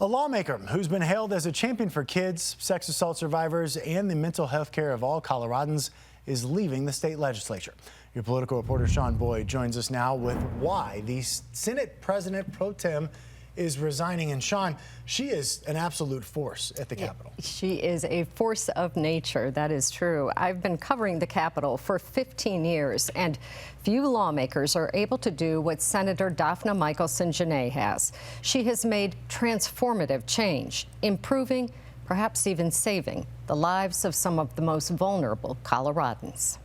A lawmaker who's been hailed as a champion for kids, sex assault survivors, and the mental health care of all Coloradans is leaving the state legislature. Your political reporter Sean Boyd joins us now with why the Senate President Pro Tem is resigning. And Sean, she is an absolute force at the Capitol. She is a force of nature, that is true. I've been covering the Capitol for 15 years, and few lawmakers are able to do what Senator Dafna Michaelson Jenet has. She has made transformative change, improving, perhaps even saving, the lives of some of the most vulnerable Coloradans.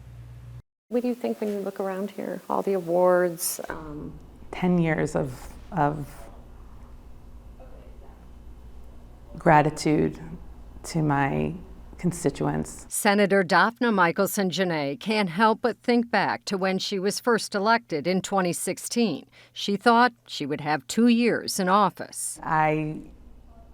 What do you think when you look around here? All the awards. 10 years of gratitude to my constituents. Senator Dafna Michaelson Jenet can't help but think back to when she was first elected in 2016. She thought she would have 2 years in office. I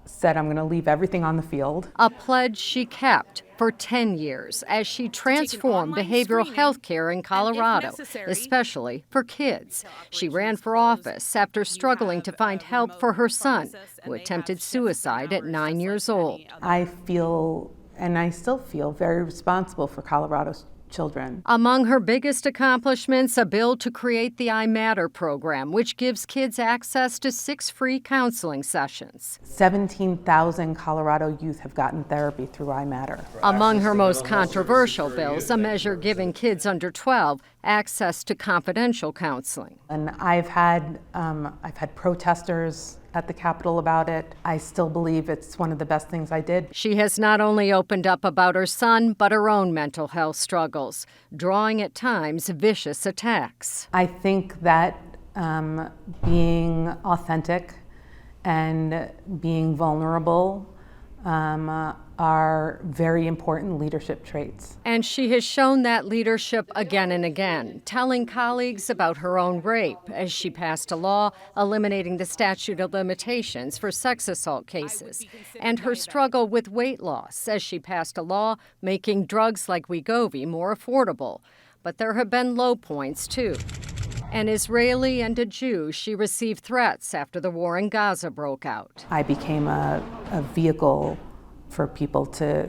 said I'm going to leave everything on the field. A pledge she kept for 10 years as she transformed behavioral health care in Colorado, especially for kids. She ran for office after struggling to find help for her son, who attempted suicide at 9 years old. I feel, and I still feel, very responsible for Colorado's children. Among her biggest accomplishments, a bill to create the I Matter program, which gives kids access to 6 free counseling sessions. 17,000 Colorado youth have gotten therapy through I Matter. Among her most controversial bills, a measure giving kids under 12 access to confidential counseling. And I've had protesters at the Capitol about it. I still believe it's one of the best things I did. She has not only opened up about her son, but her own mental health struggles, drawing at times vicious attacks. I think that being authentic and being vulnerable are very important leadership traits. And she has shown that leadership again and again, telling colleagues about her own rape as she passed a law eliminating the statute of limitations for sex assault cases, and her struggle with weight loss as she passed a law making drugs like Wegovy more affordable. But there have been low points, too. An Israeli and a Jew, she received threats after the war in Gaza broke out. I became a vehicle for people to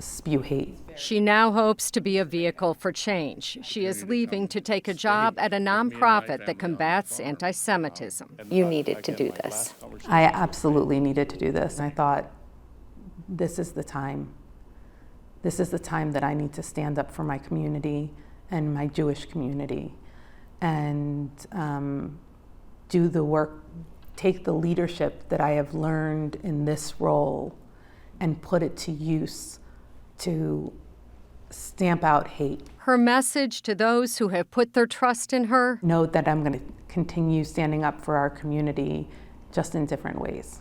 spew hate. She now hopes to be a vehicle for change. She is leaving to take a job at a nonprofit that combats anti-Semitism. You needed to do this. I absolutely needed to do this. I thought, this is the time. This is the time that I need to stand up for my community and my Jewish community and do the work, take the leadership that I have learned in this role and put it to use to stamp out hate. Her message to those who have put their trust in her: know that I'm going to continue standing up for our community, just in different ways.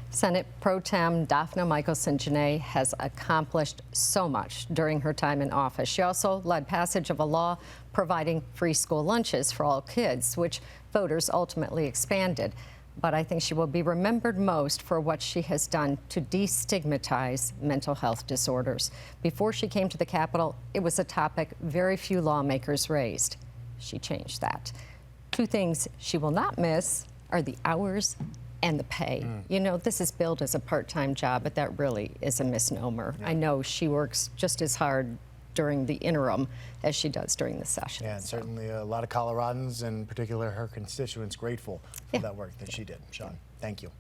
Senate Pro Tem Dafna Michaelson Jenet has accomplished so much during her time in office. She also led passage of a law providing free school lunches for all kids, which voters ultimately expanded. But I think she will be remembered most for what she has done to destigmatize mental health disorders. Before she came to the Capitol, it was a topic very few lawmakers raised. She changed that. 2 things she will not miss are the hours and the pay. You know, this is billed as a part-time job, but that really is a misnomer. Yeah. I know she works just as hard during the interim as she does during the session. Yeah, and certainly a lot of Coloradans, in particular her constituents, grateful for that work that she did. Sean, thank you.